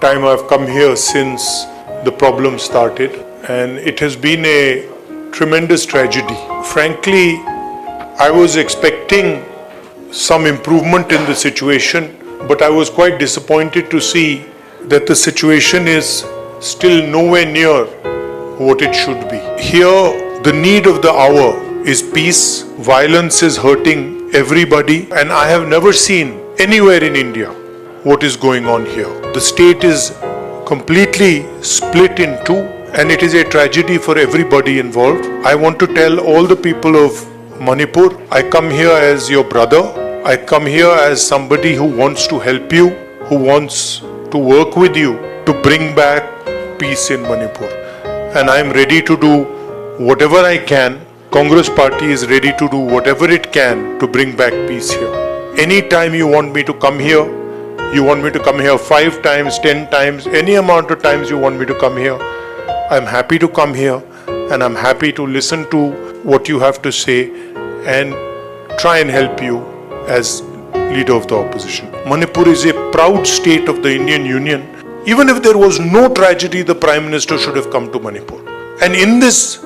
time I've come here since the problem started, and it has been a tremendous tragedy. Frankly, I was expecting some improvement in the situation, but I was quite disappointed to see that the situation is still nowhere near what it should be. Here, the need of the hour is peace. Violence is hurting everybody, and I have never seen anywhere in India what is going on here. The state is completely split in two, and it is a tragedy for everybody involved. I want to tell all the people of Manipur, I come here as your brother. I come here as somebody who wants to help you, who wants to work with you to bring back peace in Manipur. And I am ready to do whatever I can. Congress party is ready to do whatever it can to bring back peace here. Anytime you want me to come here, you want me to come here 5 times, 10 times, any amount of times you want me to come here, I'm happy to come here, and I'm happy to listen to what you have to say and try and help you as leader of the opposition. Manipur is a proud state of the Indian Union. Even if there was no tragedy, the Prime Minister should have come to Manipur. And in this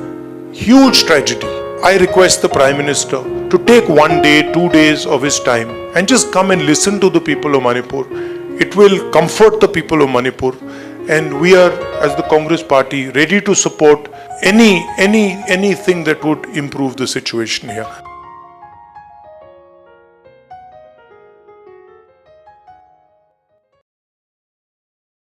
huge tragedy, I request the Prime Minister to take 1 day, 2 days of his time and just come and listen to the people of Manipur. It will comfort the people of Manipur, and we are, as the Congress party, ready to support anything that would improve the situation here.